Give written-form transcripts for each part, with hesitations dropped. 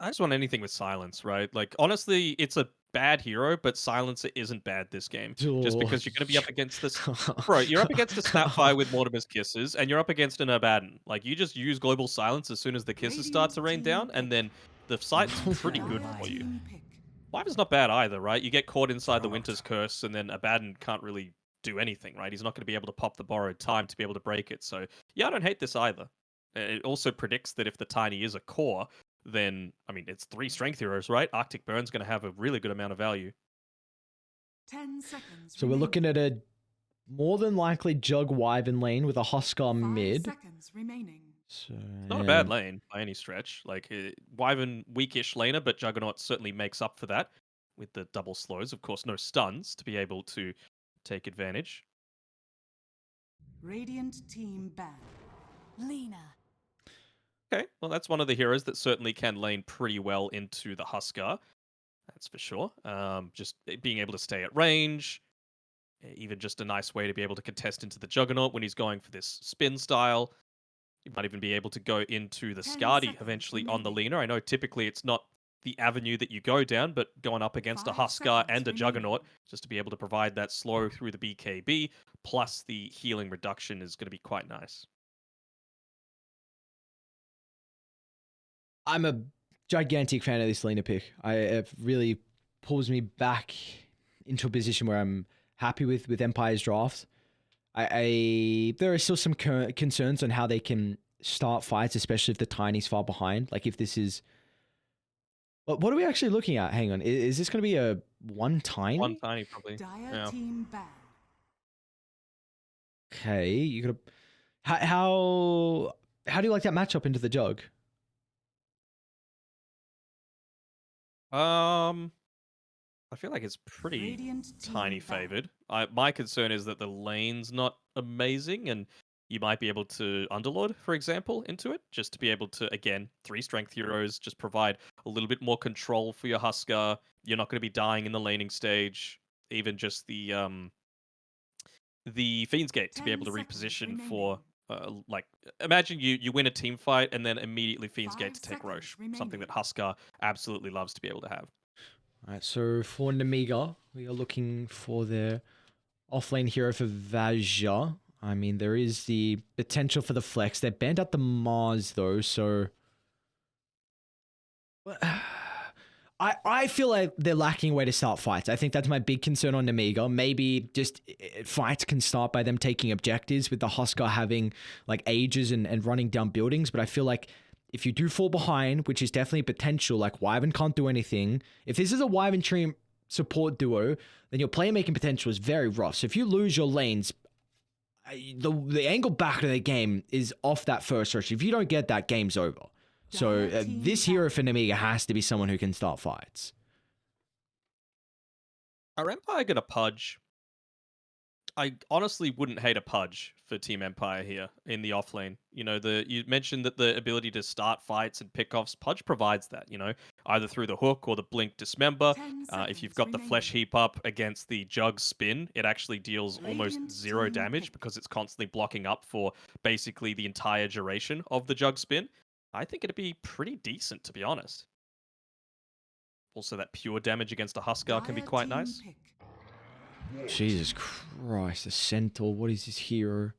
I just want anything with silence, right? Like, honestly, it's a bad hero, but silencer isn't bad this game. Just Oh, because you're going to be up against this. Bro, you're up against a Snapfire with Mortimer's Kisses, and you're up against an Abaddon. Like, you just use Global Silence as soon as the Kisses start Radiant to rain team down, and pick. then the site's pretty good Dire for you. team pick. Wyvern's not bad either, right? You get caught inside the Winter's Curse, and then Abaddon can't really do anything, right? He's not going to be able to pop the borrowed time to be able to break it. So, yeah, I don't hate this either. It also predicts that if the Tiny is a core, then, I mean, it's 3 strength heroes, right? Arctic Burn's going to have a really good amount of value. 10 seconds so we're looking at a more than likely Jug Wyvern lane with a Huskar 5 mid. seconds remaining. So, It's not a bad lane by any stretch. Like, Wyvern weakish laner, but Juggernaut certainly makes up for that with the double slows. Of course, no stuns to be able to take advantage. Radiant team ban. Lena. Okay, well, that's one of the heroes that certainly can lane pretty well into the Huskar. That's for sure. Just being able to stay at range, even just a nice way to be able to contest into the Juggernaut when he's going for this spin style. You might even be able to go into the 10 Skadi seconds eventually on the remaining. Leaner. I know typically it's not the avenue that you go down, but going up against a 5 Huskar seconds and a remaining. Juggernaut, just to be able to provide that slow through the BKB, plus the healing reduction is going to be quite nice. I'm a gigantic fan of this Lena pick. It really pulls me back into a position where I'm happy with Empire's draft. There are still some concerns on how they can start fights, especially if the Tiny's far behind. Like if this is, what are we actually looking at? Hang on, is this going to be a one Tiny? One Tiny, probably. Dire Yeah. team ban. Okay, you gotta. How do you like that matchup into the Jug? I feel like it's pretty Radiant team Tiny ban. favored. My concern is that the lane's not amazing, and you might be able to Underlord, for example, into it, just to be able to, again, 3 strength heroes, just provide a little bit more control for your Huskar. You're not going to be dying in the laning stage. Even just the Fiend's Gate to be 10 able to seconds reposition remaining. for, like, imagine you win a team fight and then immediately Fiend's Gate 5 to take seconds Roche, something remaining. that Huskar absolutely loves to be able to have. All right, so for Nemiga, we are looking for the offlane hero for Vajja. I mean, there is the potential for the flex. They banned out the Mars though, so I feel like they're lacking a way to start fights. I think that's my big concern on Nemiga. Maybe just fights can start by them taking objectives with the Huskar having like ages and running down buildings. But I feel like if you do fall behind, which is definitely potential, like Wyvern can't do anything. If this is a Wyvern Tree support duo, then your playmaking potential is very rough. So if you lose your lanes, the angle back of the game is off that first rush. If you don't get that, game's over. So this hero for Nemiga has to be someone who can start fights. Are Empire going to pudge? I honestly wouldn't hate a pudge for Team Empire here in the offlane. You know, you mentioned that the ability to start fights and pick offs, Pudge provides that, you know, either through the hook or the blink dismember. 10 If you've seconds got the flesh remaining. heap up against the jug spin, it actually deals almost Radiant 0 team damage pick. because it's constantly blocking up for basically the entire duration of the jug spin. I think it'd be pretty decent, to be honest. Also, that pure damage against a Huskar can be Dire quite team nice. pick. Jesus Christ, the Centaur. What is this hero?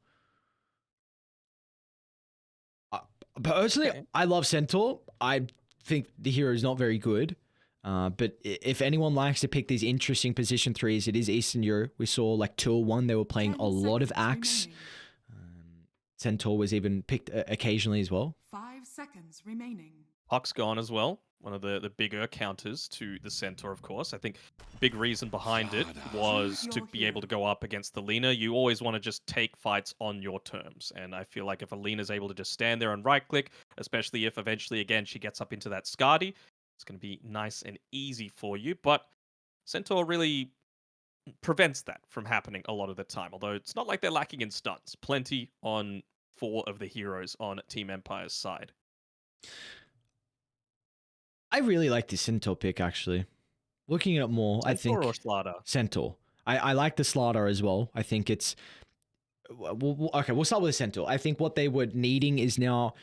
Personally, Okay. I love Centaur. I think the hero is not very good. But if anyone likes to pick these interesting position threes, it is Eastern Europe. We saw like 201, they were playing 10 a lot of seconds Axe. remaining. Centaur was even picked occasionally as well. 5 seconds remaining. Puck's gone as well. One of the bigger counters to the Centaur, of course. I think big reason behind it was Choose to your be able to hero. go up against the Lina. You always want to just take fights on your terms. And I feel like if Alina's able to just stand there and right click, especially if eventually, again, she gets up into that Skadi, it's going to be nice and easy for you. But Centaur really prevents that from happening a lot of the time. Although it's not like they're lacking in stuns. Plenty on 4 of the heroes on Team Empire's side. I really like the Centaur pick, actually. Looking at more, I Centaur or think Slaughter? Centaur. I like the Slaughter as well. I think it's... Okay, we'll start with the Centaur. I think what they were needing is now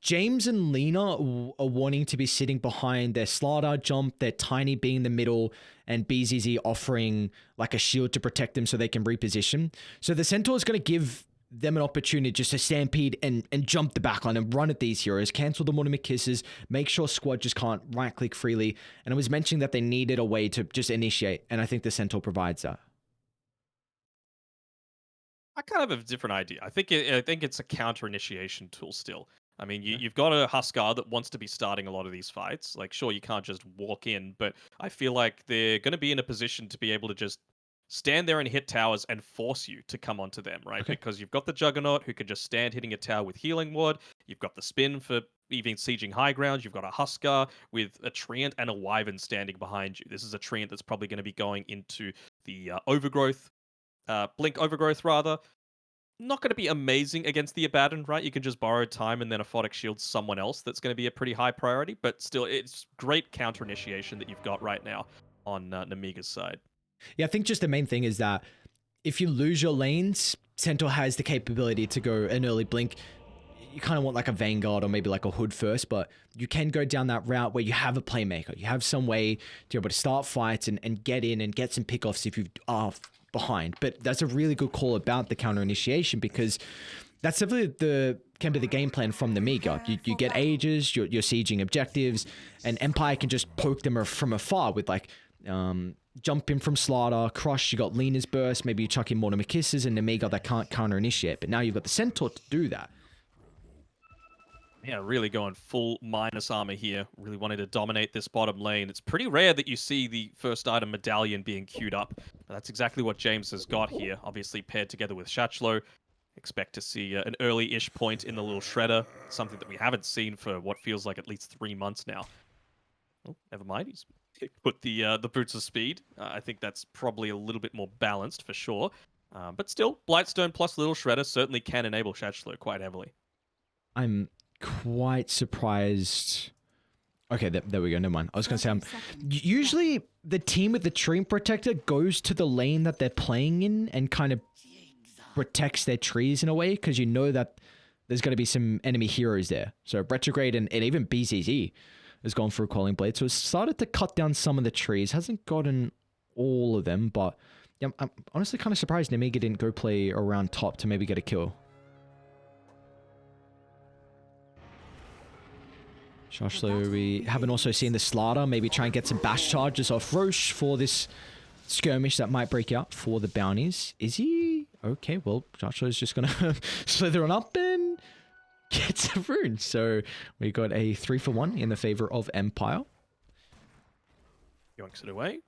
James and Lena are wanting to be sitting behind their Slardar jump, their Tiny being in the middle, and BZZ offering like a shield to protect them so they can reposition. So the Centaur is going to give them an opportunity just to stampede and jump the backline and run at these heroes, cancel the automatic kisses, make sure squad just can't right click freely. And I was mentioning that they needed a way to just initiate, and I think the Centaur provides that. I kind of have a different idea. I think it's a counter initiation tool still. I mean, you've got a Huskar that wants to be starting a lot of these fights. Like, sure, you can't just walk in, but I feel like they're going to be in a position to be able to just stand there and hit towers and force you to come onto them, right? Okay. Because you've got the Juggernaut who can just stand hitting a tower with Healing Ward. You've got the Spin for even sieging high ground. You've got a Huskar with a Treant and a Wyvern standing behind you. This is a Treant that's probably going to be going into the Overgrowth, Blink Overgrowth rather. Not going to be amazing against the Abaddon, right? You can just borrow time and then Aphotic Shield someone else. That's going to be a pretty high priority, but still, it's great counter initiation that you've got right now on Nemiga's side. Yeah, I think just the main thing is that if you lose your lanes, Centaur has the capability to go an early blink. You kind of want like a Vanguard or maybe like a Hood first, but you can go down that route where you have a playmaker. You have some way to be able to start fights and get in and get some pickoffs if you are behind. But that's a really good call about the counter initiation, because that's definitely can be the game plan from the Nemiga. You get ages, you're sieging objectives, and Empire can just poke them from afar with like jump in from Slardar, Crush, you got Lena's Burst, maybe you chuck in Mortimer Kisses and Nemiga that can't counter initiate. But now you've got the Centaur to do that. Yeah, really going full minus armor here. Really wanting to dominate this bottom lane. It's pretty rare that you see the first item medallion being queued up. But that's exactly what James has got here. Obviously paired together with Shachlo. Expect to see an early-ish point in the little shredder. Something that we haven't seen for what feels like at least 3 months now. Oh, never mind. He's put the Boots of Speed. I think that's probably a little bit more balanced for sure. But still, Blightstone plus Little Shredder certainly can enable Shachlo quite heavily. I'm quite surprised. Okay, there we go. Never mind. I was going to say, usually the team with the Treant Protector goes to the lane that they're playing in and kind of protects their trees in a way, because you know that there's going to be some enemy heroes there. So Retrograde and even BZZ has gone through Calling Blade. So it's started to cut down some of the trees. Hasn't gotten all of them, but yeah, I'm honestly kind of surprised Nemiga didn't go play around top to maybe get a kill. Shachlo, we haven't also seen the Slardar maybe try and get some bash charges off Roche for this skirmish that might break out for the bounties. Is he? Okay, well, Shachlo is just going to slither on up and get some runes. So we got a 3-for-1 in the favor of Empire. Yoinks it away.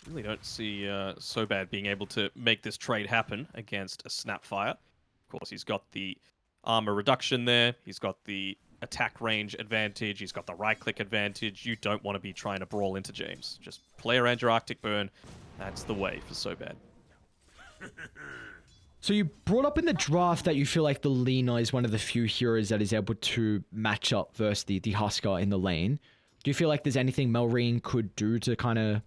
Really don't see so bad being able to make this trade happen against a Snapfire. Of course, he's got the armor reduction there. He's got the attack range advantage. He's got the right-click advantage. You don't want to be trying to brawl into James. Just play around your Arctic Burn. That's the way for so bad. So you brought up in the draft that you feel like the Lena is one of the few heroes that is able to match up versus the Huskar in the lane. Do you feel like there's anything Melreen could do to kind of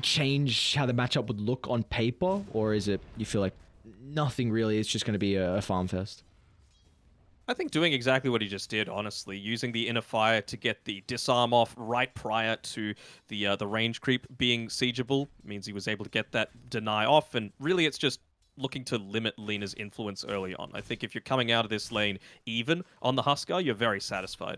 change how the matchup would look on paper? Or is it, you feel like nothing really, it's just going to be a farm fest? I think doing exactly what he just did, honestly, using the Inner Fire to get the disarm off right prior to the range creep being siegeable means he was able to get that deny off, and really it's just looking to limit Lena's influence early on. I think if you're coming out of this lane even on the Huskar, you're very satisfied.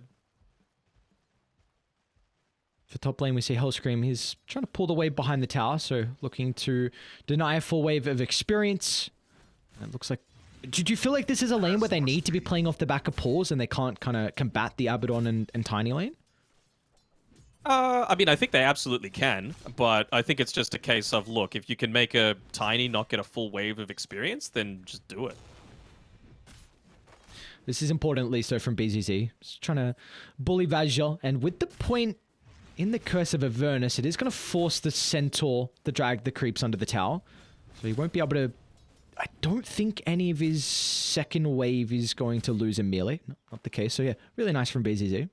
For top lane, we see Hellscream. He's trying to pull the wave behind the tower, so looking to deny a full wave of experience. It looks like... Do you feel like this is a lane where they need to be playing off the back of pawns and they can't kind of combat the Abaddon and Tiny lane? I mean, I think they absolutely can, but I think it's just a case of, look, if you can make a Tiny not get a full wave of experience, then just do it. This is important, at least, though, from BZZ. Just trying to bully Vajra, and with the point in the Curse of Avernus, it is going to force the Centaur to drag the creeps under the tower. So he won't be able to... I don't think any of his second wave is going to lose a melee. No, not the case. So yeah, really nice from BZZ.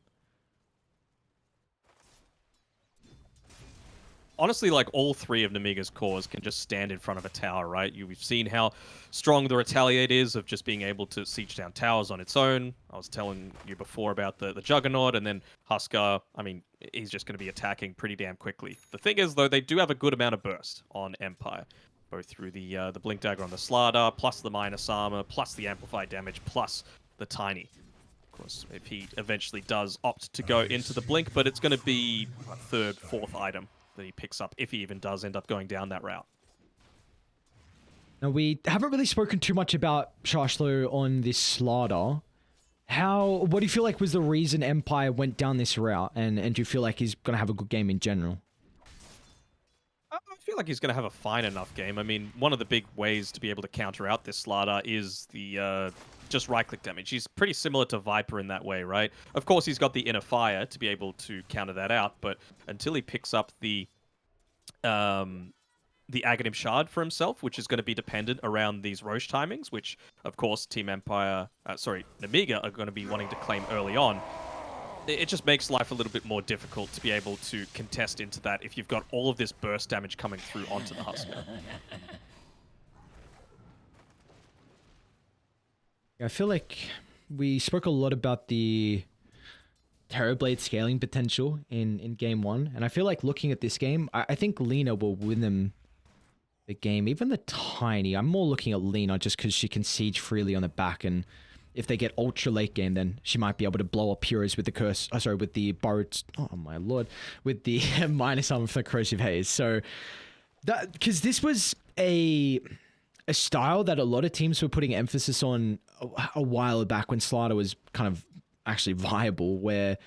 honestly, like all three of Nemiga's cores can just stand in front of a tower, right? We've seen how strong the Retaliate is of just being able to siege down towers on its own. I was telling you before about the Juggernaut, and then Huskar, I mean, he's just going to be attacking pretty damn quickly. The thing is, though, they do have a good amount of burst on Empire, both through the Blink Dagger on the Slardar, plus the Minus Armor, plus the Amplified Damage, plus the Tiny. Of course, if he eventually does opt to go into the Blink, but it's going to be a third, fourth item that he picks up if he even does end up going down that route. Now, we haven't really spoken too much about Shashlo on this Slardar. What do you feel like was the reason Empire went down this route? And do you feel like he's going to have a good game in general? I feel like he's going to have a fine enough game. I mean, one of the big ways to be able to counter out this Slardar is the just right-click damage. He's pretty similar to Viper in that way, right? Of course, he's got the Inner Fire to be able to counter that out, but until he picks up the Aghanim Shard for himself, which is going to be dependent around these Roche timings, which, of course, Team Empire, Nemiga are going to be wanting to claim early on. It just makes life a little bit more difficult to be able to contest into that if you've got all of this burst damage coming through onto the Huskar. I feel like we spoke a lot about the Terrorblade scaling potential in game one, and I feel like looking at this game, I think Lina will win them the game. Even the Tiny, I'm more looking at Lina just because she can siege freely on the back, and if they get ultra late game, then she might be able to blow up heroes with the curse. With the borrowed. Oh my lord, with the minus armor for the corrosive haze. So that because this was a style that a lot of teams were putting emphasis on a while back when Slardar was kind of actually viable, where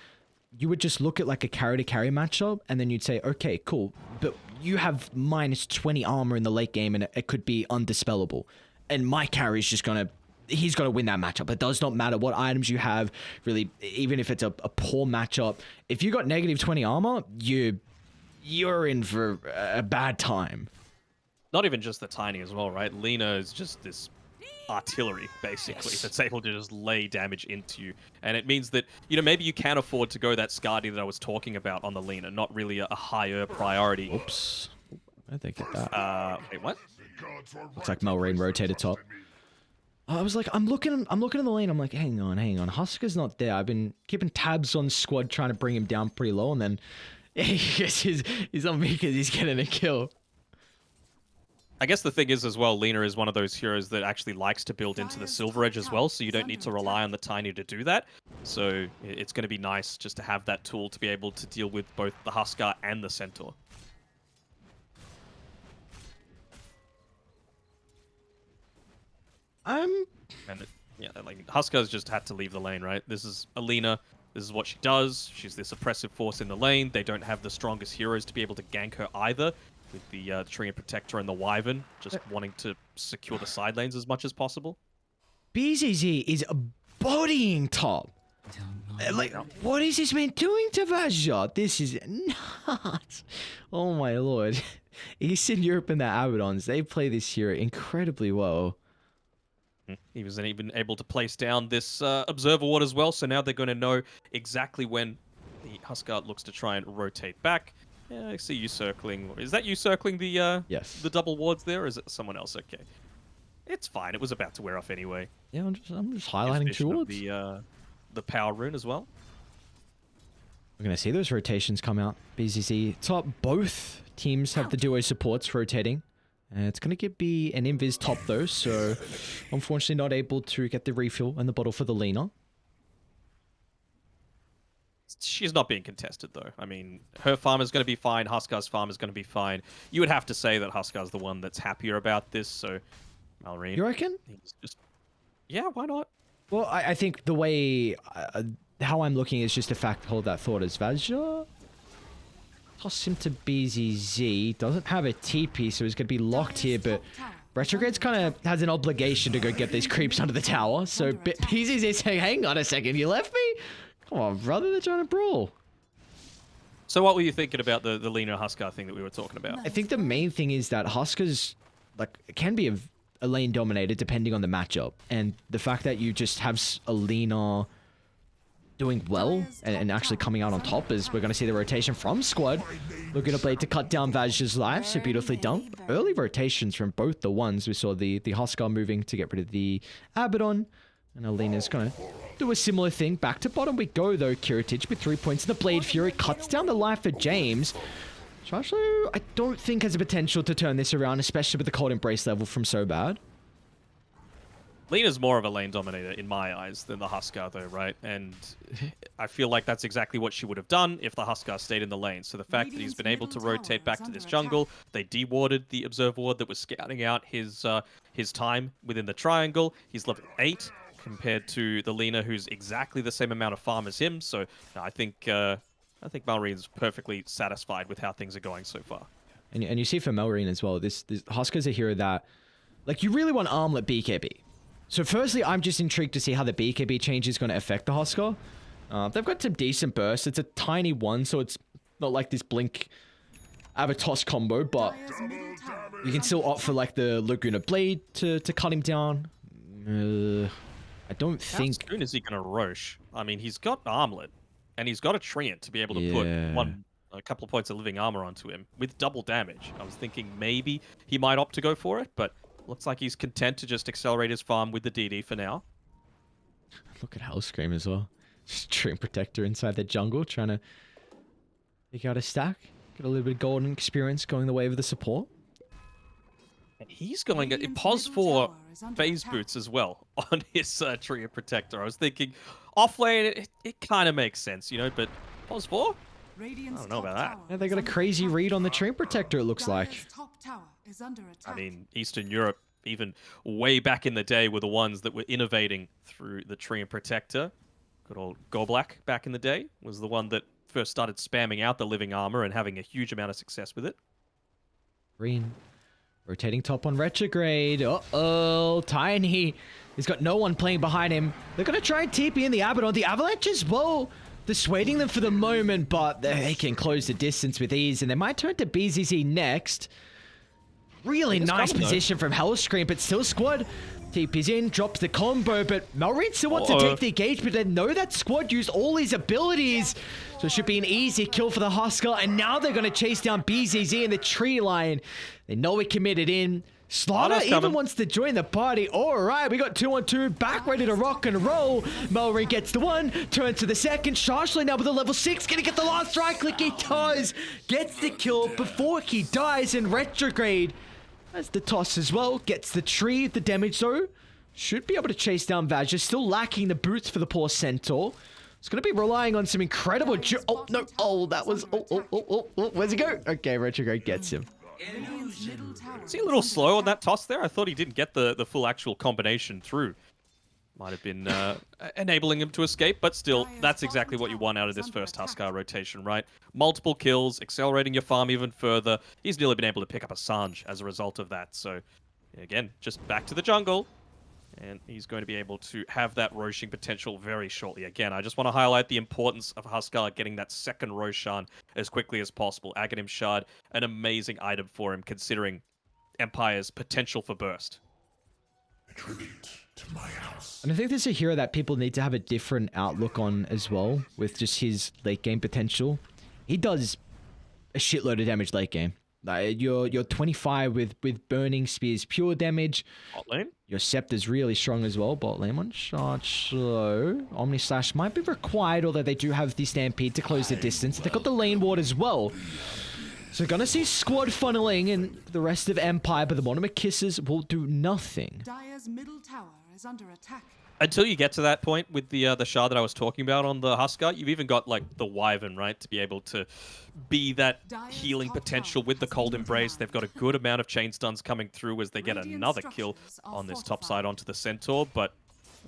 you would just look at like a carry-to-carry matchup and then you'd say, okay, cool, but you have minus 20 armor in the late game and it could be undispellable. And my carry is just he's going to win that matchup. It does not matter what items you have, really, even if it's a poor matchup. If you got negative 20 armor, you're in for a bad time. Not even just the Tiny as well, right? Lina is just this artillery, basically, that's able to just lay damage into you. And it means that, maybe you can afford to go that Skadi that I was talking about on the Lina, not really a higher priority. Oops. I think get that. Wait, what? Looks like Melrain rotated top. I was like, I'm looking at the lane. I'm like, hang on. Huskar's not there. I've been keeping tabs on squad, trying to bring him down pretty low, and then he's on me because he's getting a kill. I guess the thing is as well, Lina is one of those heroes that actually likes to build into the Silver Edge as well, so you don't need to rely on the Tiny to do that. So it's going to be nice just to have that tool to be able to deal with both the Huskar and the Centaur. Huskar's just had to leave the lane, right? This is Alina. This is what she does. She's this oppressive force in the lane. They don't have the strongest heroes to be able to gank her either, with the Treant Protector and the Wyvern just wanting to secure the side lanes as much as possible. BZZ is bodying top. Like, what is this man doing to Vazja? This is nuts. Oh my lord. Eastern Europe and the Abaddons, they play this hero incredibly well. He was even able to place down this Observer Ward as well, so now they're going to know exactly when the Huskar looks to try and rotate back. Yeah, I see you circling. Is that you circling the yes, the double wards there, or is it someone else? Okay, it's fine. It was about to wear off anyway. Yeah, I'm just highlighting two wards. The power rune as well. We're gonna see those rotations come out. BZZ top. Both teams have the duo supports rotating. It's gonna be an invis top though, so unfortunately not able to get the refill and the bottle for the Lina. She's not being contested, though. I mean, her farm is going to be fine. Huskar's farm is going to be fine. You would have to say that Huskar's the one that's happier about this, so... Malrine... You reckon? Yeah, why not? Well, I think the way... how I'm looking is just a fact, hold that thought, as Vazja. Toss him to BZZ. Doesn't have a TP, so he's going to be locked here, but... Retrogrades kind of has an obligation to go get these creeps under the tower, so BZZ is saying, hang on a second, you left me? Come on, brother, they're trying to brawl. So what were you thinking about the Lina Huskar thing that we were talking about? I think the main thing is that Huskars can be a lane dominated depending on the matchup. And the fact that you just have a Lina doing well and actually coming out on top, as we're going to see the rotation from Squad. Looking to Blade to cut down Vaj's life, so beautifully done. Early rotations from both the ones. We saw the Huskar moving to get rid of the Abaddon, and Alina's going to do a similar thing. Back to bottom we go though. Kiritich with 3 points in the Blade Fury cuts down the life for James. Shashu, I don't think has the potential to turn this around, especially with the Cold Embrace level from so bad. Lena's more of a lane dominator in my eyes than the Huskar, though, right? And I feel like that's exactly what she would have done if the Huskar stayed in the lane. So the fact that he's been able to rotate back to this jungle, they dewarded the Observe Ward that was scouting out his time within the triangle. He's level 8 compared to the Lina, who's exactly the same amount of farm as him. So I think Malreen's perfectly satisfied with how things are going so far. And you see for Malreen as well, this Huskar's a hero that, like, you really want Armlet BKB. So firstly, I'm just intrigued to see how the BKB change is going to affect the Huskar. They've got some decent bursts. It's a tiny one, so it's not like this Blink Avatos combo, but you can still opt for like the Laguna Blade to cut him down. I don't think... How soon is he going to Roche? I mean, he's got Armlet, and he's got a Treant to be able to put a couple of points of living armor onto him with double damage. I was thinking maybe he might opt to go for it, but looks like he's content to just accelerate his farm with the DD for now. Look at Hellscream as well. Just Treant Protector inside the jungle, trying to pick out a stack. Get a little bit of golden experience going the way of the support. And he's going at pos for phase boots as well on his Treant Protector. I was thinking offlane, it kind of makes sense, you know, but pos 4? I don't know about that. Yeah, they got a crazy read on the Treant Protector, it looks like. I mean, Eastern Europe, even way back in the day, were the ones that were innovating through the Treant Protector. Good old Goblak back in the day was the one that first started spamming out the living armor and having a huge amount of success with it. Green. Rotating top on Retrograde. Uh-oh. Tiny. He's got no one playing behind him. They're going to try and TP in the Abaddon. The Avalanche as well. Dissuading them for the moment, but they can close the distance with ease, and they might turn to BZZ next. Really nice position from Hellscream, but still Squad TP's in, drops the combo, but Malreen still wants to take the engagement. They know that Squad used all his abilities, so it should be an easy kill for the Huskar, and now they're going to chase down BZZ in the tree line. They know it committed in. Slaughter even wants to join the party. Alright, we got 2-on-2, back ready to rock and roll. Malreen gets the one, turns to the second. Sharshley now with a level 6, gonna get the last right click. He does, gets the kill before he dies in Retrograde. As the toss as well, gets the tree, the damage though. Should be able to chase down Vajra, still lacking the boots for the poor Centaur. It's going to be relying on some incredible... Oh, no, oh, that was... Oh, where's he go? Okay, Retrograde gets him. Is he a little slow on that toss there? I thought he didn't get the full actual combination through. Might have been enabling him to escape, but still, that's exactly what you want out of this first Huskar rotation, right? Multiple kills, accelerating your farm even further. He's nearly been able to pick up a Sanj as a result of that. So, again, just back to the jungle. And he's going to be able to have that Roshing potential very shortly. Again, I just want to highlight the importance of Huskar getting that second Roshan as quickly as possible. Aghanim Shard, an amazing item for him, considering Empire's potential for burst. To my house. And I think this is a hero that people need to have a different outlook on as well, with just his late game potential. He does a shitload of damage late game. Like you're 25 with Burning Spear's pure damage. Bot lane? Your Scepter's really strong as well. Bot lane one shot slow. Omni Slash might be required, although they do have the Stampede to close the distance. They've got the lane ward as well. So gonna see Squad funneling in the rest of Empire, but the Monomer Kisses will do nothing. Dire's middle tower is under attack. Until you get to that point with the shard that I was talking about on the Huskar, you've even got like the Wyvern, right, to be able to be that healing potential with the Cold Embrace. They've got a good amount of chain stuns coming through as they get another kill on this top side onto the Centaur, but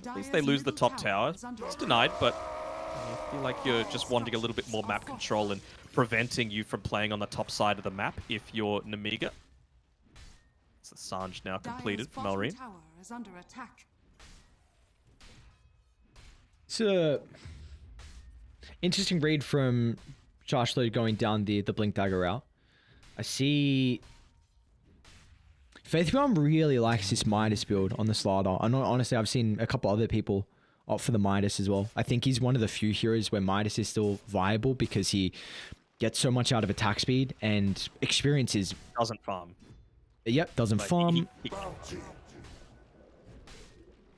at least they lose the top tower. It's denied, but I feel like you're just wanting a little bit more map control and preventing you from playing on the top side of the map if you're Nemiga. It's the Sanj now completed for Malreen. It's a interesting read from Joshlo going down the Blink Dagger route. I see Faithbomb really likes this Midas build on the Slaughter. I know, honestly, I've seen a couple other people opt for the Midas as well. I think he's one of the few heroes where Midas is still viable because he gets so much out of attack speed, and experience is... Doesn't farm. Yep, doesn't Like, farm.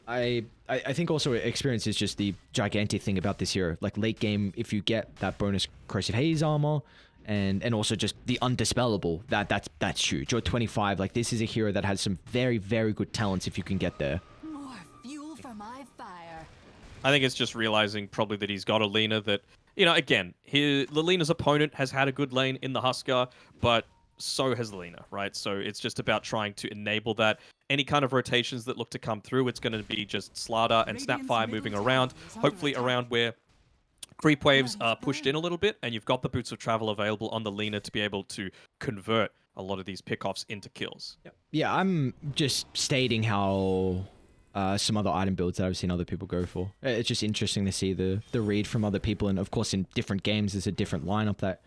I think also experience is just the gigantic thing about this hero. Like late game, if you get that bonus corrosive haze armor, and also just the undispellable, that's huge. Or 25, like this is a hero that has some very, very good talents if you can get there. More fuel for my fire. I think it's just realizing probably that he's got a Lina that, you know, again, Lina's opponent has had a good lane in the Huskar, but so has Lina, right? So it's just about trying to enable that. Any kind of rotations that look to come through, it's going to be just Slardar and Snapfire moving around, hopefully around where creep waves are pushed in a little bit, and you've got the Boots of Travel available on the Lina to be able to convert a lot of these pickoffs into kills. Yeah, I'm just stating how some other item builds that I've seen other people go for. It's just interesting to see the read from other people, and of course in different games there's a different lineup that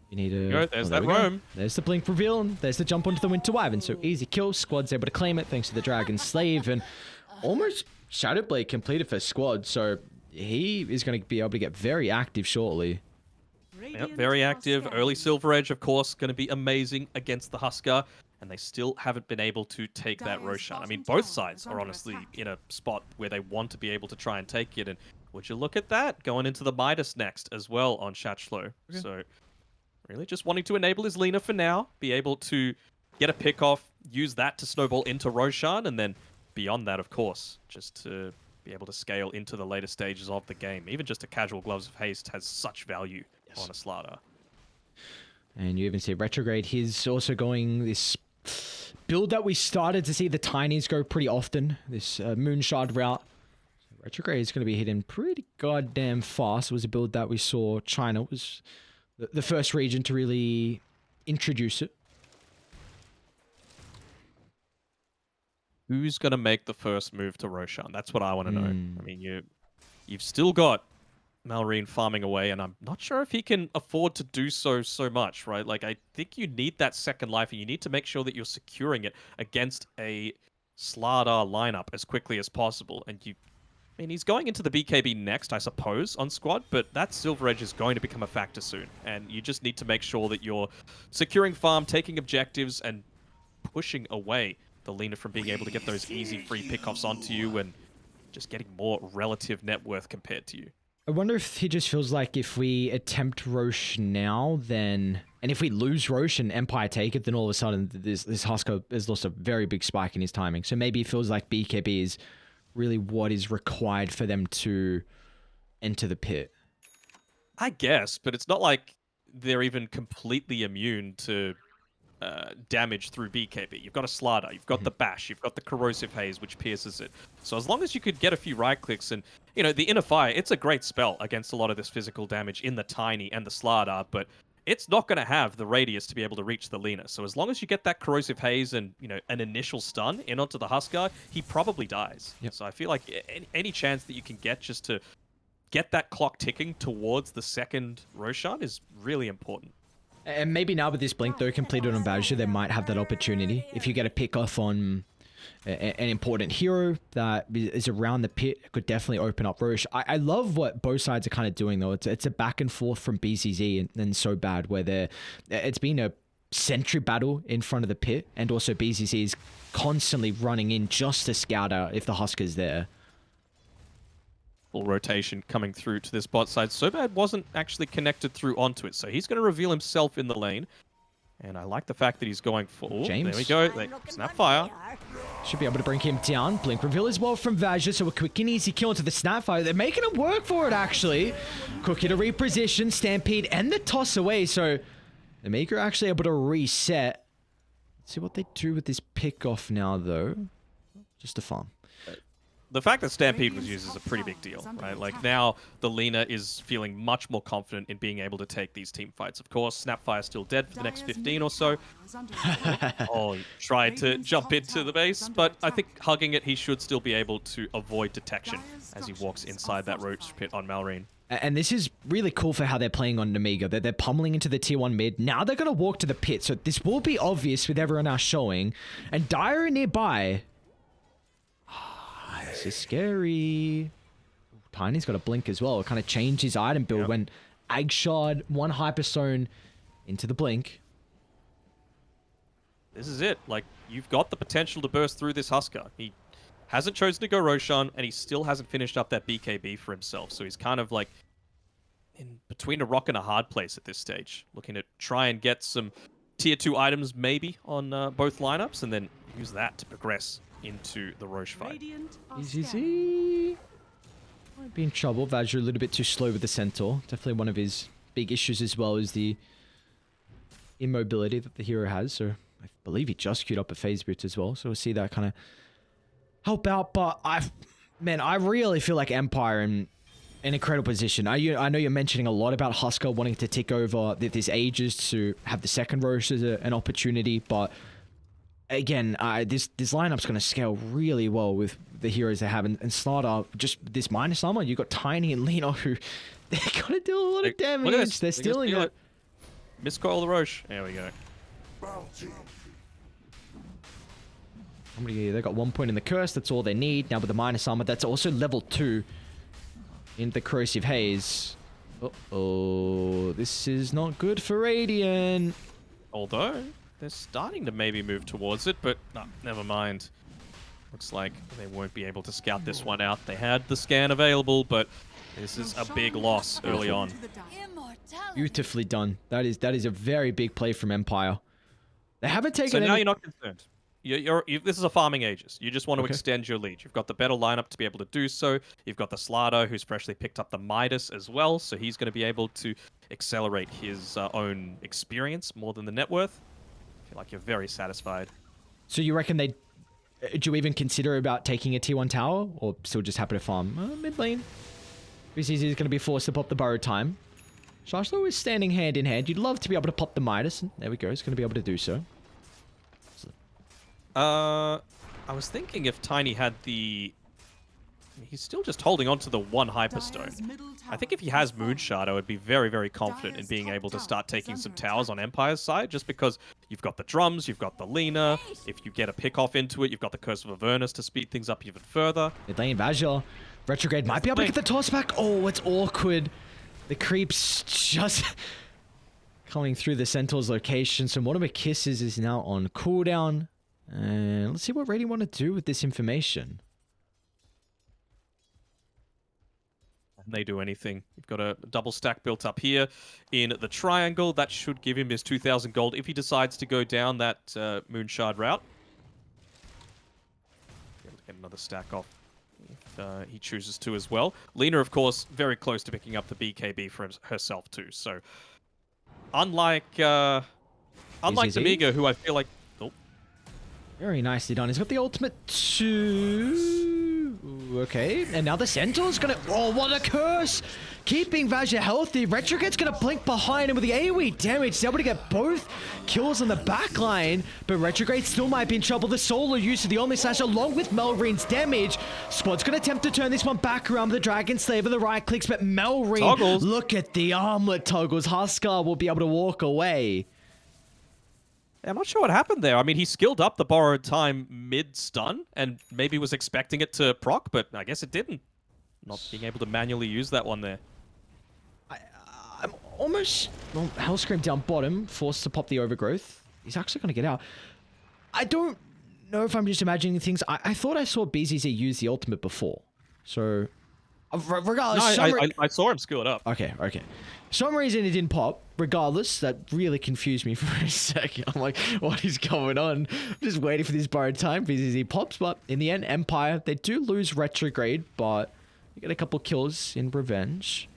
you need to... There's that roam. There's the blink reveal, and there's the jump onto the Winter Wyvern. So easy kill, squad's able to claim it thanks to the Dragon Slave, and almost Shadow Blade completed for squad, so he is going to be able to get very active shortly. Yep, very active. Early Silver Edge, of course, going to be amazing against the Huskar, and they still haven't been able to take that Roshan. I mean, both sides are honestly in a spot where they want to be able to try and take it, and would you look at that? Going into the Midas next as well on Shachlo. Okay. So really just wanting to enable his Lina for now, be able to get a pick off, use that to snowball into Roshan, and then beyond that, of course, just to be able to scale into the later stages of the game. Even just a casual Gloves of Haste has such value on a Slardar. And you even see Retrograde, he's also going this build that we started to see the Tinies go pretty often, this Moonshard route. So Retrograde is going to be hitting pretty goddamn fast. It was a build that we saw China was the first region to really introduce it. Who's going to make the first move to Roshan? That's what I want to know. I mean, you've still got Malrine farming away, and I'm not sure if he can afford to do so much, right? Like, I think you need that second life, and you need to make sure that you're securing it against a Slardar lineup as quickly as possible. And I mean, he's going into the BKB next, I suppose, on squad, but that Silver Edge is going to become a factor soon. And you just need to make sure that you're securing farm, taking objectives, and pushing away the Lina from being able to get those easy free pickoffs onto you and just getting more relative net worth compared to you. I wonder if he just feels like if we attempt Roche now, then... And if we lose Roche and Empire take it, then all of a sudden this Huskar has lost a very big spike in his timing. So maybe he feels like BKB is really what is required for them to enter the pit. I guess, but it's not like they're even completely immune to damage through BKB. You've got a Slardar, you've got the Bash, you've got the Corrosive Haze, which pierces it. So as long as you could get a few right clicks and, you know, the Inner Fire, it's a great spell against a lot of this physical damage in the Tiny and the Slardar, but it's not going to have the radius to be able to reach the Lina. So as long as you get that Corrosive Haze and, you know, an initial stun in onto the Huskar, he probably dies. Yep. So I feel like any chance that you can get just to get that clock ticking towards the second Roshan is really important. And maybe now with this blink though completed on Vajra, they might have that opportunity. If you get a pick off on an important hero that is around the pit, it could definitely open up Roche. I love what both sides are kind of doing though. It's a back and forth from BCZ and So Bad where it's been a sentry battle in front of the pit, and also BCZ is constantly running in just to scout out if the Huskar's there. Full rotation coming through to this bot side. So Bad wasn't actually connected through onto it, so he's going to reveal himself in the lane. And I like the fact that he's going for... James. There we go. Snapfire. Should be able to bring him down. Blink reveal as well from Vajra, so a quick and easy kill into the Snapfire. They're making him work for it, actually. Cookie to reposition, Stampede, and the toss away. So Nemiga are actually able to reset. Let's see what they do with this pick off now, though. Just a farm. The fact that Stampede was used is a pretty big deal, right? Like, now the Lina is feeling much more confident in being able to take these team fights. Of course, Snapfire's still dead for the next 15 or so. Oh, he tried to jump into the base, but I think hugging it, he should still be able to avoid detection as he walks inside that roach pit on Malrine. And this is really cool for how they're playing on Nemiga. They're pummeling into the tier 1 mid. Now they're going to walk to the pit, so this will be obvious with everyone else showing. And Dire nearby... This is scary. Tiny's got a blink as well. It kind of changed his item build when Egg Shard, one Hyperstone into the blink. This is it. Like, you've got the potential to burst through this Husker. He hasn't chosen to go Roshan, and he still hasn't finished up that BKB for himself. So he's kind of like in between a rock and a hard place at this stage. Looking to try and get some tier 2 items maybe on both lineups, and then use that to progress into the Roche fight. Radiant are Easy. scanning. Might be in trouble. Vajra a little bit too slow with the Centaur. Definitely one of his big issues as well is the immobility that the hero has. So I believe he just queued up a phase boost as well. So we'll see that kind of help out. But I really feel like Empire in an incredible position. I know you're mentioning a lot about Husker wanting to tick over this ages to have the second Roche as an opportunity, but again, this lineup's going to scale really well with the heroes they have, and Slaughter, just this minus armor, you got Tiny and Lino who they're going to do a lot of damage. They're stealing it. Miscoil the Roche. There we go. They got 1 point in the curse. That's all they need. Now with the minus armor, that's also level 2 in the corrosive haze. Uh-oh, this is not good for Radiant. Although they're starting to maybe move towards it, but no, never mind. Looks like they won't be able to scout this one out. They had the scan available, but this is a big loss early on. Immortality. Beautifully done. That is a very big play from Empire. They haven't taken So now any... you're not concerned. This is a farming Aegis. You just want to extend your lead. You've got the better lineup to be able to do so. You've got the Slardo, who's freshly picked up the Midas as well, so he's going to be able to accelerate his own experience more than the net worth. I feel like you're very satisfied. So you reckon they... Do you even consider about taking a T1 tower, or still just happy to farm? Mid lane. BCZ is going to be forced to pop the borrowed time. Shashlo is standing hand in hand. You'd love to be able to pop the Midas. And there we go. He's going to be able to do so. I was thinking if Tiny had the... He's still just holding on to the one Hyperstone. I think if he has Moonshard, I would be very, very confident in being able to start taking some towers on Empire's side, just because you've got the drums, you've got the Lena. If you get a pick off into it, you've got the Curse of Avernus to speed things up even further. Mid lane Vajra. Retrograde might be able to get the toss back. Oh, it's awkward. The creeps just coming through the Centaur's location. So Mortimer Kisses is now on cooldown. And let's see what Radiant want to do with this information. And they do anything. You've got a double stack built up here in the triangle. That should give him his 2,000 gold if he decides to go down that Moonshard route. Be able to get another stack off if he chooses to as well. Lena, of course, very close to picking up the BKB for herself too. So, unlike Nemiga, who I feel like... Oh. Very nicely done. He's got the ultimate too. Okay, and now the Centaur's gonna... Oh, what a curse! Keeping Vajra healthy. Retrogade's gonna blink behind him with the AoE damage. He's able to get both kills on the back line, but Retrograde still might be in trouble. The solo use of the Omni Slash along with Melrin's damage. Squad's gonna attempt to turn this one back around with the Dragon Slayer with the right clicks, but Melrin... Toggles. Look at the armlet toggles. Huskar will be able to walk away. I'm not sure what happened there. I mean, he skilled up the borrowed time mid-stun and maybe was expecting it to proc, but I guess it didn't. Not being able to manually use that one there. I'm almost... Well, Hellscream down bottom, forced to pop the Overgrowth. He's actually going to get out. I don't know if I'm just imagining things. I thought I saw BZZ use the ultimate before. So, regardless... No, I saw him skill it up. Okay. Some reason it didn't pop. Regardless, that really confused me for a second. I'm like, what is going on? I'm just waiting for this borrowed time. BZZ pops, but in the end, Empire, they do lose Retrograde, but you get a couple kills in revenge.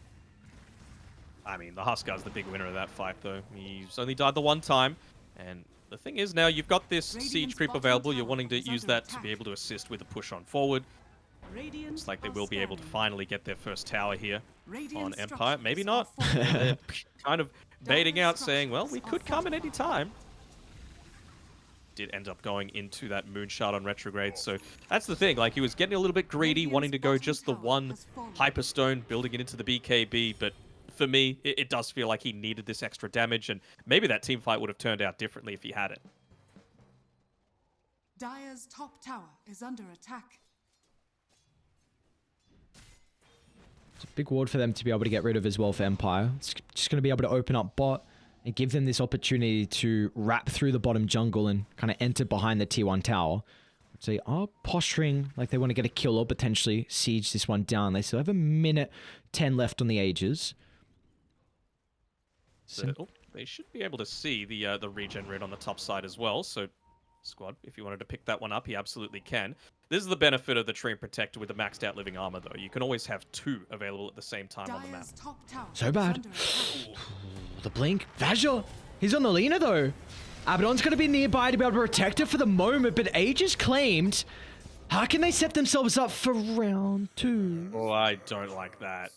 I mean, the Huskar's the big winner of that fight, though. He's only died the one time, and the thing is now you've got this siege creep available. You're wanting to use that to be able to assist with a push on forward. Looks like they will be able to finally get their first tower here on Empire. Maybe not. They're kind of baiting out, saying, well, we could come at any time. Did end up going into that Moonshot on Retrograde, so that's the thing. Like, he was getting a little bit greedy, wanting to go just the one Hyperstone, building it into the BKB, but for me, it does feel like he needed this extra damage, and maybe that team fight would have turned out differently if he had it. Dire's top tower is under attack. It's a big ward for them to be able to get rid of as well for Empire. It's just going to be able to open up bot and give them this opportunity to wrap through the bottom jungle and kind of enter behind the T1 tower. So they are posturing like they want to get a kill or potentially siege this one down. They still have a minute 10 left on the Ages. So, they should be able to see the regen rune on the top side as well. So, squad, if you wanted to pick that one up, he absolutely can. This is the benefit of the Treant Protector with the maxed out living armor, though. You can always have 2 available at the same time on the map. Dire's top tower So is bad. under attack. The blink. Vajor. He's on the Lina though. Abaddon's going to be nearby to be able to protect it for the moment, but Aegis claimed. How can they set themselves up for round 2? Oh, I don't like that.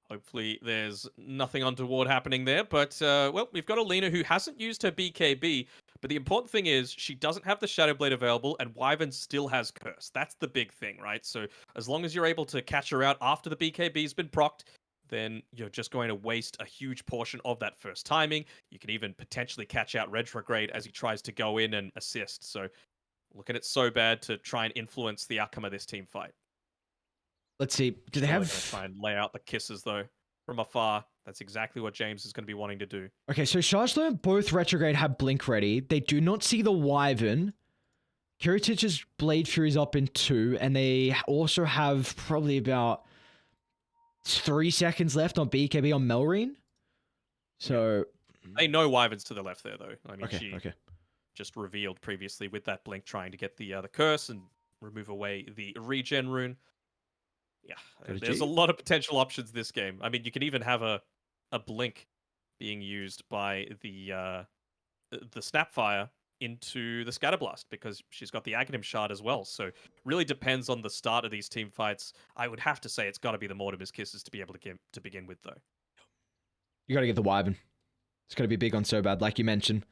Hopefully there's nothing untoward happening there, but, well, we've got a Lina who hasn't used her BKB, but the important thing is she doesn't have the Shadow Blade available, and Wyvern still has Curse. That's the big thing, right? So as long as you're able to catch her out after the BKB's been procced, then you're just going to waste a huge portion of that first timing. You can even potentially catch out Retrograde as he tries to go in and assist. So looking at so bad to try and influence the outcome of this team fight. Let's see. Do they Still have... gonna try and lay out the kisses though from afar. That's exactly what James is going to be wanting to do. Okay, so Chargelo and both Retrograde have Blink ready. They do not see the Wyvern. Kiritic's Blade Fury's up in 2, and they also have probably about 3 seconds left on BKB on Melrine. So... They know Wyvern's to the left there though. I mean, she okay. just revealed previously with that blink trying to get the curse and remove away the regen rune. Yeah, there's a lot of potential options this game. I mean, you can even have a blink being used by the Snapfire into the Scatterblast because she's got the Aghanim Shard as well. So really depends on the start of these team fights. I would have to say it's got to be the Mortimer's Kisses to be able to begin with though. You got to get the Wyvern. It's going to be big on so bad, like you mentioned.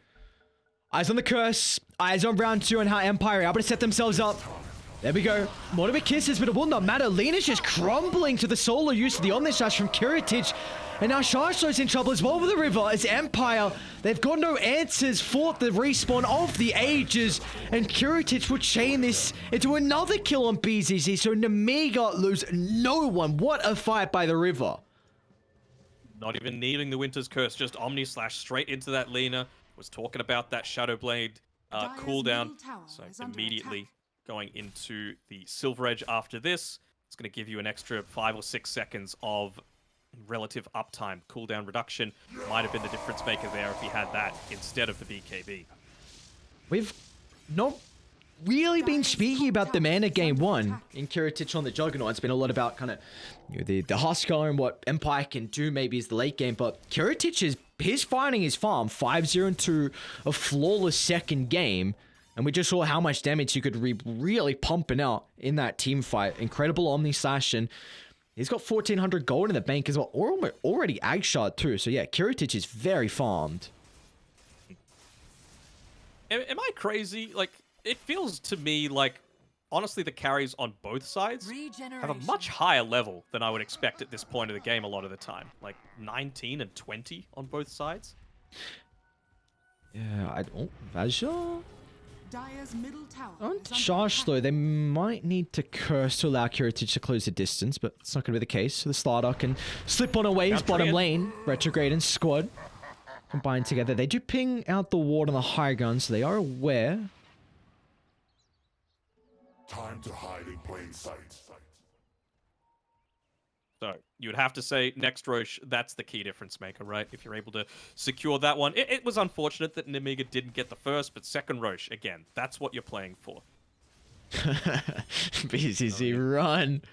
Eyes on the curse. Eyes on round 2 and how Empire are able to set themselves up. There we go. Mortimer Kisses, but it will not matter. Lina's just crumbling to the solo use of the Omnislash from Kiritic. And now Chargelo's in trouble as well with the river as Empire. They've got no answers for the respawn of the Ages. And Kiritic will chain this into another kill on BZZ. So Nemiga lose no one. What a fight by the river. Not even needing the Winter's Curse, just Omni Slash straight into that Lina. Was talking about that Shadow Blade cooldown. So immediately going into the Silver Edge after this. It's going to give you an extra 5 or 6 seconds of relative uptime. Cooldown reduction might have been the difference maker there if he had that instead of the BKB. We've not really been speaking about the mana game 1 in Kiritic on the Juggernaut. It's been a lot about kind of the Huskar and what Empire can do maybe is the late game, but Kiritic his finding his farm 5-0 into a flawless second game, and we just saw how much damage he could really pumping out in that team fight. Incredible Omni Slash, and he's got 1400 gold in the bank as well, already Ag Shard too. So yeah, Kiritic is very farmed. Am I crazy? Like, it feels to me like, honestly, the carries on both sides have a much higher level than I would expect at this point of the game a lot of the time. Like, 19 and 20 on both sides. Yeah, I don't... Vajor? Dire's middle tower On is under Charge though, attack. they might need to curse to allow Kiritic to close the distance, but it's not going to be the case. So the Slardar can slip on away his bottom lane. Retrograde and Squad combined together. They do ping out the ward on the high ground, so they are aware. Time to hide in plain sight. So you would have to say next Roche, that's the key difference maker, right? If you're able to secure that one. It was unfortunate that Nemiga didn't get the first, but second Roche, again, that's what you're playing for. BCC, run.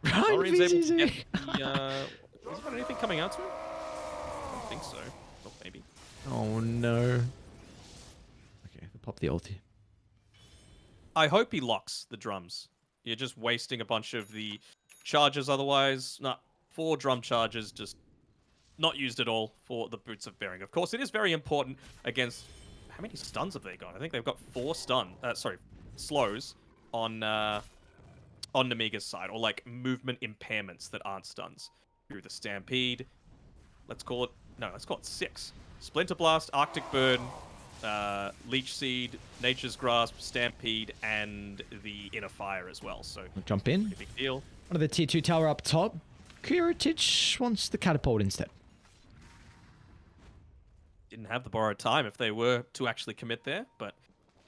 Run, Orien's able to BCC. get the, has he got anything coming out to him? I don't think so. Well, maybe. Oh no. Okay, pop the ulti. I hope he locks the drums. You're just wasting a bunch of the charges otherwise. Nah, 4 drum charges, just not used at all for the Boots of Bearing. Of course, it is very important against... How many stuns have they got? I think they've got 4 slows on Nemiga's side, or like movement impairments that aren't stuns. Through the Stampede. Let's call it 6. Splinter Blast, Arctic Burn, Leech Seed, Nature's Grasp, Stampede, and the Inner Fire as well. So We'll jump in. pretty big deal. One of the tier 2 tower up top. Kiritich wants the catapult instead. Didn't have the borrowed time if they were to actually commit there, but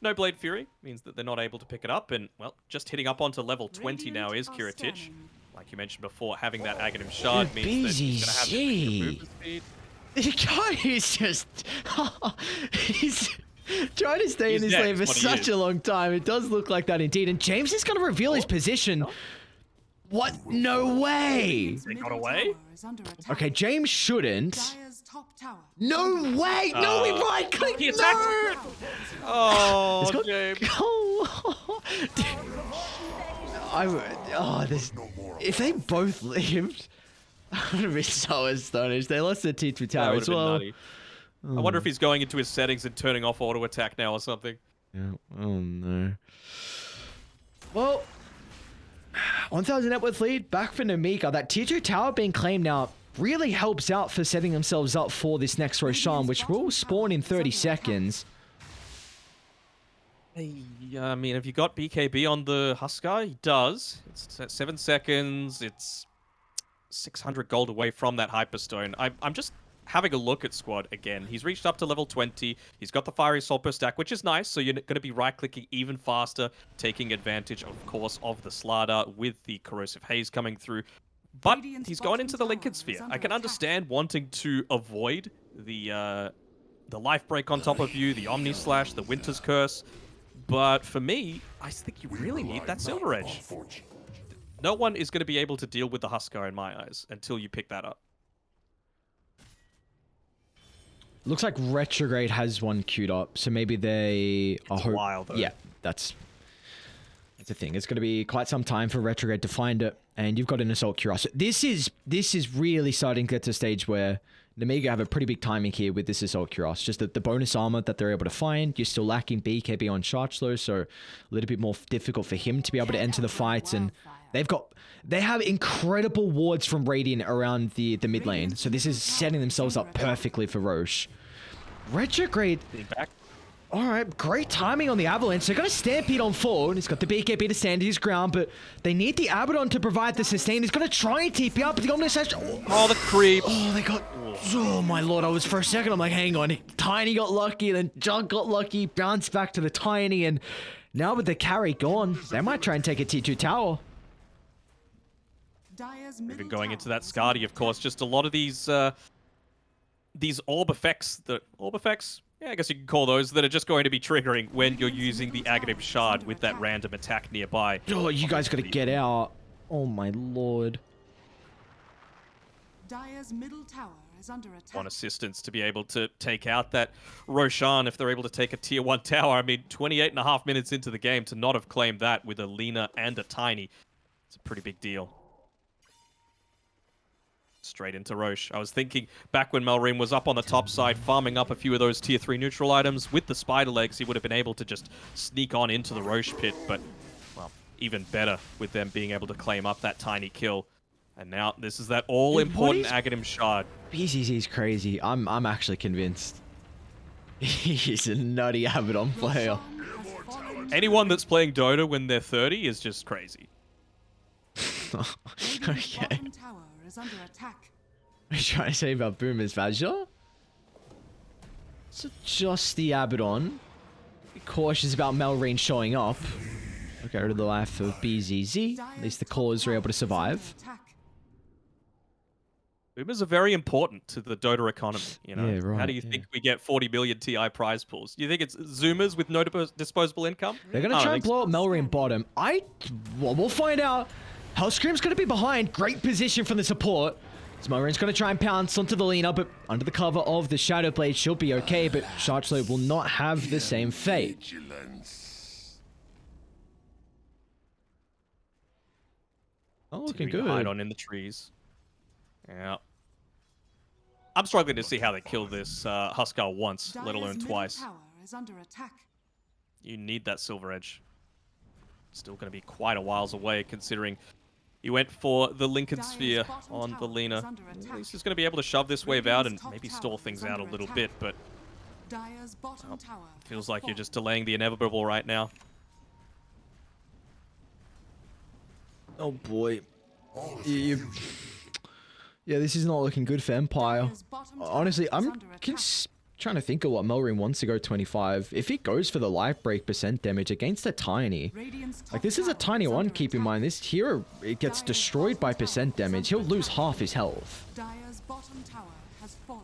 no Blade Fury means that they're not able to pick it up. And, well, just hitting up onto level 20 now is Kiritich. Like you mentioned before, having that Aghanim Shard Dude, means that he's going to have the BZZ. movement speed. The guy is just... he's trying to stay in He's this lane next, for what he such is. a long time. It does look like that indeed. And James is going to reveal his position. What? No way! They got away? Okay, James shouldn't. Dire's top tower. No way! No, we right clicked. He No! attacked. Oh, It's got- James. Oh, this. If they both lived, I would have been so astonished. They lost their T2 That tower would as have been well. nutty. I wonder if he's going into his settings and turning off auto attack now or something. Yeah. Oh no. Well, 1,000 net worth lead back for Nemiga. That tier 2 tower being claimed now really helps out for setting themselves up for this next Roshan, which will spawn in 30 seconds. Yeah, I mean, have you got BKB on the Huskar? He does. It's at 7 seconds. It's 600 gold away from that Hyperstone. I'm just having a look at squad again. He's reached up to level 20. He's got the Fiery Sulper stack, which is nice. So you're going to be right-clicking even faster, taking advantage, of course, of the Slardar with the Corrosive Haze coming through. But he's gone into the Lincoln Sphere. I can understand wanting to avoid the Life Break on top of you, the Omni Slash, the Winter's Curse. But for me, I think you really need that Silver Edge. No one is going to be able to deal with the Huskar in my eyes until you pick that up. Looks like Retrograde has one queued up, so maybe they are It's a while, though. Yeah, that's the thing. It's going to be quite some time for Retrograde to find it, and you've got an Assault Cuirass. This is really starting to get to a stage where Nemiga have a pretty big timing here with this Assault Cuirass. Just the bonus armor that they're able to find. You're still lacking BKB on Charge though, so a little bit more difficult for him to be able to enter the fights. And they have incredible wards from Radiant around the mid lane. So this is setting themselves up perfectly for Roche. Retrograde. Back. All right, great timing on the Avalanche. They're going to Stampede on forward. He's got the BKB to stand his ground, but they need the Abaddon to provide the sustain. He's going to try and TP up, but the Omni Slash... Oh, the creep. Oh, they got... Oh, my lord. I was for a second, I'm like, hang on. Tiny got lucky, then Jug got lucky, bounced back to the Tiny, and now with the carry gone, they might try and take a T2 tower. Dire's Even middle going tower into that is under Skadi, of course, just a lot of these orb effects, yeah, I guess you can call those, that are just going to be triggering when you're using the Aghanim Shard with that random attack nearby. Oh, you guys got to get out. Oh, my lord. Dire's middle tower is under attack. Want assistance to be able to take out that Roshan if they're able to take a tier 1 tower. I mean, 28.5 minutes into the game to not have claimed that with a Lina and a Tiny. It's a pretty big deal. Straight into Roche. I was thinking back when Melrim was up on the top side, farming up a few of those tier 3 neutral items with the spider legs, he would have been able to just sneak on into the Roche pit, but, well, even better with them being able to claim up that tiny kill. And now this is that all-important Aghanim Shard. BZZ's crazy. I'm actually convinced. He's a nutty Abaddon player. Anyone that's playing Dota when they're 30 is just crazy. Radiant's Okay. bottom tower is under attack. What are you trying to say about Boomer's Vajra? So just the Abaddon. Be cautious about Melreen showing up. Okay, to the life of BZZ. At least the callers are able to survive. Boomers are very important to the Dota economy, you know? Yeah, right, How do you think we get 40 million TI prize pools? Do you think it's Zoomers with no disposable income? They're going to try and blow up Melreen bottom. Well, we'll find out. Hellscream's going to be behind. Great position from the support. So Melreen's going to try and pounce onto the Lina, but under the cover of the Shadow Blade, she'll be okay, but Sharchlow will not have the same fate. Vigilance. Oh, looking Continue to hide good. on in the trees. Yeah. I'm struggling to see how they kill this Huskar once, let alone Dire's middle twice. tower is under attack. You need that Silver Edge. Still going to be quite a whiles away, considering you went for the Lincoln Dire's Sphere bottom on the tower Lina. is under At attack. least he's going to be able to shove this wave out and Radiant's top maybe tower stall is things out a under little attack. bit, but Dire's bottom tower. Feels has like you're fallen. just delaying the inevitable right now. Oh boy. All is You, confusion. yeah, this is not looking good for Empire. Dire's bottom tower Honestly, is I'm under attack. trying to think of what Melrin wants to go 25. If he goes for the life break % damage against a tiny, Radiant's top like this is a tower tiny is one, under keep in attack. mind. This hero, it gets destroyed by % damage. He'll lose half his health. Dire's bottom tower has fallen.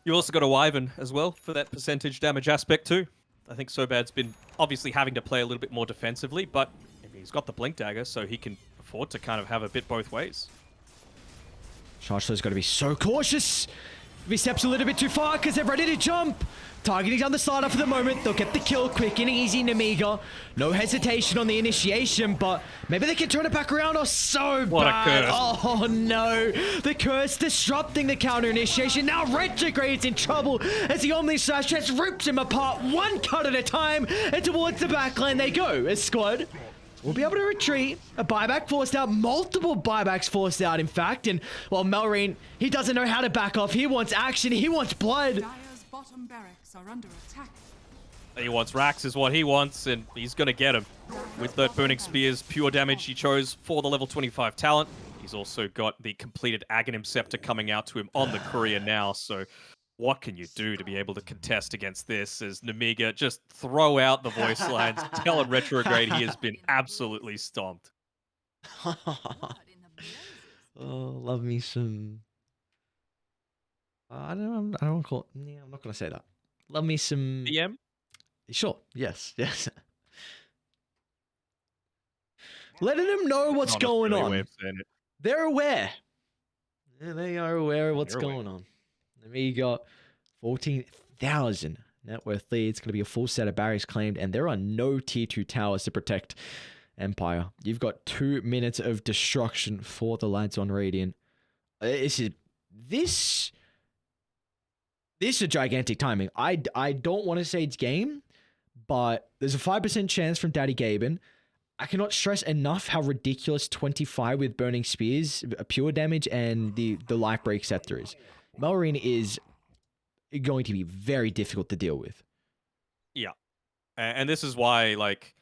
You also got a Wyvern as well for that percentage damage aspect too. I think Sobad's been obviously having to play a little bit more defensively, but he's got the Blink Dagger, so he can afford to kind of have a bit both ways. Chargeslow's got to be so cautious. If he steps a little bit too far because they're ready to jump. Targeting down the starter for the moment. They'll get the kill quick and easy, Nemiga. No hesitation on the initiation, but maybe they can turn it back around. Oh, so What a bad. curse. Oh, no. The curse disrupting the counter initiation. Now Retrograde's in trouble as the Omni Slash just rips him apart one cut at a time. And towards the backline they go. A squad will be able to retreat. A buyback forced out. Multiple buybacks forced out, in fact. And, well, Melrin, he doesn't know how to back off. He wants action. He wants blood. Dire's bottom barracks are under attack. He wants Rax is what he wants, and he's going to get him. With the Burning Spear's pure damage he chose for the level 25 talent. He's also got the completed Aghanim Scepter coming out to him on the courier now, so what can you do to be able to contest against this as Nemiga just throw out the voice lines, tell Retrograde he has been absolutely stomped. What in the blazes? Oh, love me some. I don't call. Yeah, I'm not gonna say that. Love me some. DM? Sure. Yes. Yes. Letting them know what's Not a going silly way on. of saying it. They're aware. Yeah, they are aware of what's They're aware. going on. Nemiga, 14,000 net worth lead. It's going to be a full set of barracks claimed, and there are no tier 2 towers to protect Empire. You've got 2 minutes of destruction for the lads on Radiant. This is a gigantic timing. I don't want to say it's game, but there's a 5% chance from Daddy Gaben. I cannot stress enough how ridiculous 25 with Burning Spears, pure damage, and the Life Break Scepter is. Melrin is going to be very difficult to deal with. Yeah. And this is why, like,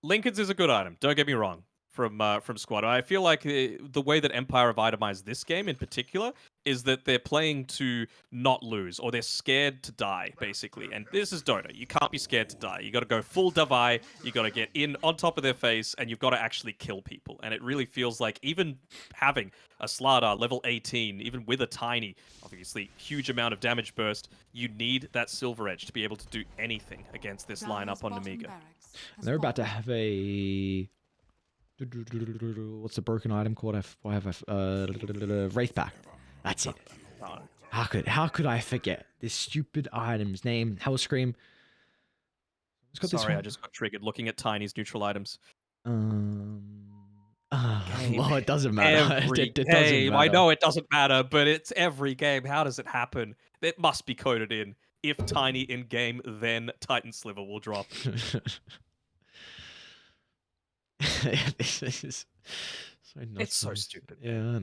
Lincoln's is a good item. Don't get me wrong. From Squad, I feel like the way that Empire have itemized this game in particular is that they're playing to not lose, or they're scared to die, basically. And this is Dota. You can't be scared to die. You got to go full Davai. You got to get in on top of their face, and you've got to actually kill people. And it really feels like even having a Slardar level 18, even with a tiny, obviously huge amount of damage burst, you need that Silver Edge to be able to do anything against this Dire's lineup on bottom Nemiga. barracks has And they're about to fallen. have a... What's the broken item called? I have a Wraith Pack. That's it. Oh, How could I forget this stupid item's name? Hellscream. It's got this sorry, I one. just got triggered looking at Tiny's neutral items. Well, Game. it doesn't matter. Every It doesn't game. I matter. know it doesn't matter, but it's every game. How does it happen? It must be coded in. If Tiny in game, then Titan Sliver will drop. This is so nuts. It's so stupid. Yeah,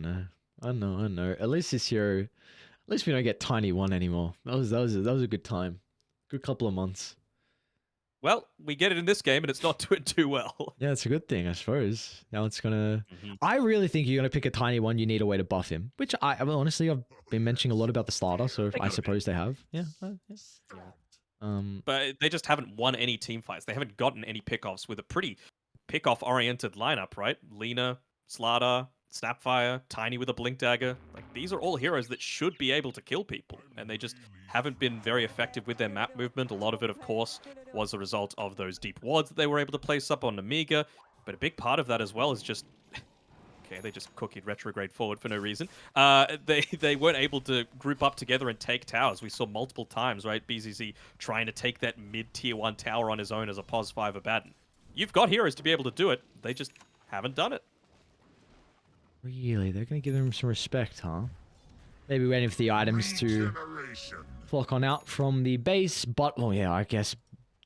I know. At least this year, at least we don't get Tiny 1 anymore. That was a good time. Good couple of months. Well, we get it in this game, and it's not doing too well. Yeah, it's a good thing, I suppose. Now it's gonna. Mhm. I really think you're gonna pick a Tiny 1. You need a way to buff him, which honestly I've been mentioning a lot about the starter, so I suppose they have. Yeah. But they just haven't won any team fights. They haven't gotten any pickoffs with a pretty pickoff-oriented lineup, right? Lena, Slardar, Snapfire, Tiny with a Blink Dagger. Like, these are all heroes that should be able to kill people, and they just haven't been very effective with their map movement. A lot of it, of course, was a result of those deep wards that they were able to place up on Nemiga, but a big part of that as well is just... Okay, they just cookied Retrograde forward for no reason. They weren't able to group up together and take towers. We saw multiple times, right? BZZ trying to take that mid-tier 1 tower on his own as a POS 5 Abaddon. You've got heroes to be able to do it. They just haven't done it. Really, they're gonna give him some respect, huh? Maybe waiting for the items to Regeneration. flock on out from the base, but well, yeah, I guess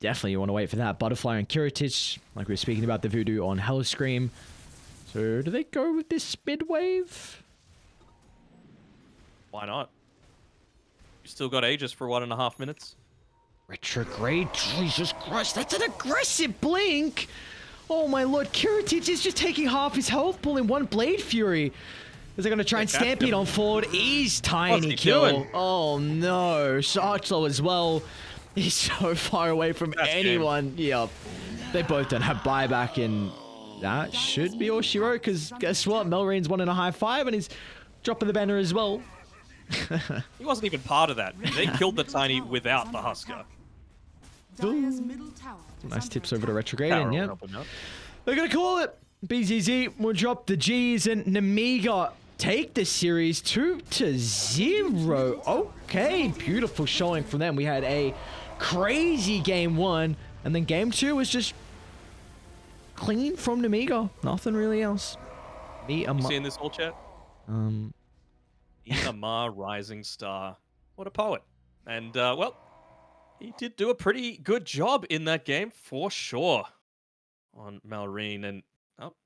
definitely you want to wait for that. Butterfly and Kiritich, like we were speaking about the Voodoo on Hellscream. So do they go with this mid wave? Why not? You still got Aegis for 1.5 minutes. Retrograde, Jesus Christ, that's an aggressive blink! Oh my lord, Kiritich is just taking half his health, pulling one Blade Fury. Is they gonna try and stampede on forward? He's tiny he kill. doing? Oh no, Sarchlo as well. He's so far away from That's anyone. Yep. They both don't have buyback, and that should be Oshiro, because guess what? Melrain's one in a high five, and he's dropping the banner as well. He wasn't even part of that. They killed the Tiny without the Husker. Dire's middle tower is Nice under tips over to attack. Retrograde, Power and yeah. helping out. They're gonna call it. BZZ will drop the G's, and Nemiga take the series 2-0. Okay, beautiful showing from them. We had a crazy game 1, and then game 2 was just clean from Nemiga. Nothing really else. Seeing this all chat? Um, Inamar Rising Star. What a poet. And, well, he did do a pretty good job in that game, for sure, on Malrine. And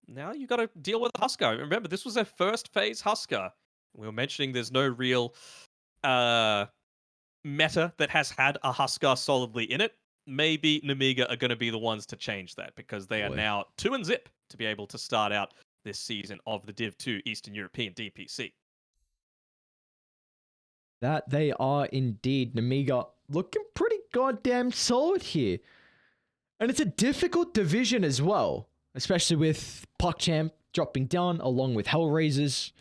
now you got to deal with Husker. Remember, this was their first phase Husker. We were mentioning there's no real meta that has had a Husker solidly in it. Maybe Nemiga are going to be the ones to change that, because they are now 2-0 to be able to start out this season of the Div 2 Eastern European DPC. that they are indeed. Nemiga looking pretty goddamn solid here. And it's a difficult division as well, especially with PogChamp dropping down along with Hellraisers.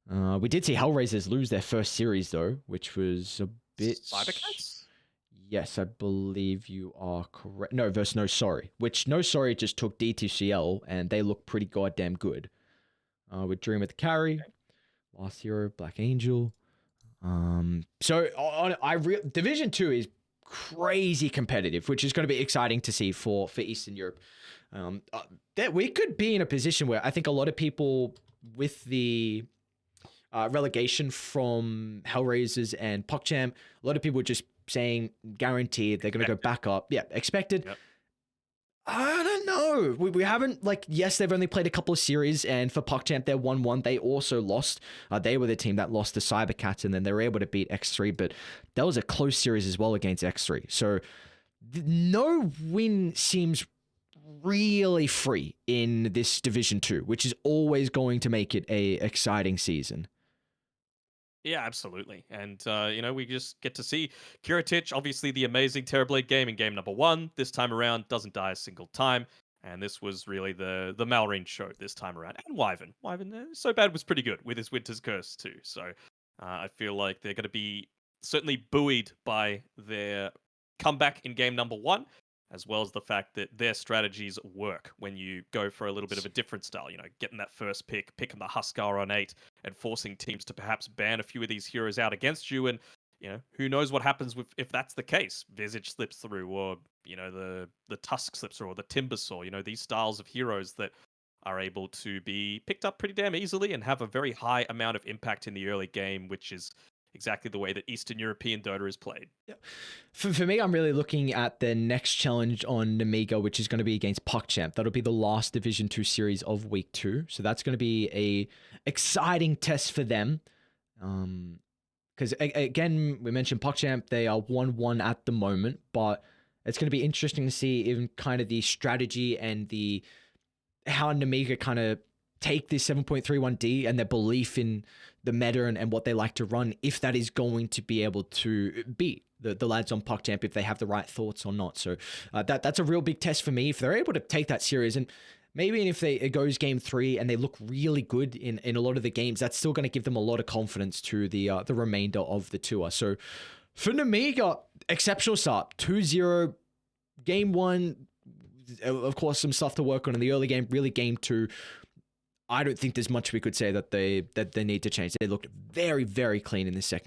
We did see Hellraisers lose their first series though, which was a bit... Cybercats? Yes, I believe you are correct. No, versus No Sorry, which No Sorry just took D2CL and they look pretty goddamn good. With Dream with the carry, Last Hero, Black Angel. Division 2 is crazy competitive, which is going to be exciting to see for Eastern Europe. That we could be in a position where I think a lot of people with the relegation from Hellraisers and PogChamp, a lot of people are just saying guaranteed they're going to go back up. Yeah, expected. Yep. I don't know. We haven't, yes, they've only played a couple of series, and for PogChamp, they're 1-1. They also lost. They were the team that lost to Cybercats, and then they were able to beat X3, but that was a close series as well against X3. So no win seems really free in this Division 2, which is always going to make it a exciting season. Yeah, absolutely. And, we just get to see Kiritich, obviously the amazing Terrorblade game in game number 1. This time around, doesn't die a single time. And this was really the Malrine show this time around. And Wyvern. Wyvern, So Bad was pretty good with his Winter's Curse too. So I feel like they're going to be certainly buoyed by their comeback in game number 1, as well as the fact that their strategies work when you go for a little bit of a different style, getting that first pick, picking the Huskar on 8, and forcing teams to perhaps ban a few of these heroes out against you. And, who knows what happens if that's the case. Visage slips through, or, the Tusk slips through, or the Timbersaw, these styles of heroes that are able to be picked up pretty damn easily and have a very high amount of impact in the early game, which is exactly the way that Eastern European Dota is played. Yeah. For me, I'm really looking at the next challenge on Nemiga, which is going to be against PogChamp. That'll be the last Division 2 series of week 2. So that's going to be a exciting test for them. Because again, we mentioned PogChamp, they are 1-1 at the moment, but it's going to be interesting to see even kind of the strategy and how Nemiga kind of take this 7.31D and their belief in the meta and what they like to run, if that is going to be able to beat the lads on PogChamp, if they have the right thoughts or not. So that's a real big test for me. If they're able to take that series, and maybe if it goes game 3 and they look really good in a lot of the games, that's still going to give them a lot of confidence to the remainder of the tour. So for Nemiga, exceptional start, 2-0, game 1, of course, some stuff to work on in the early game, really game 2. I don't think there's much we could say that they need to change. They looked very, very clean in the second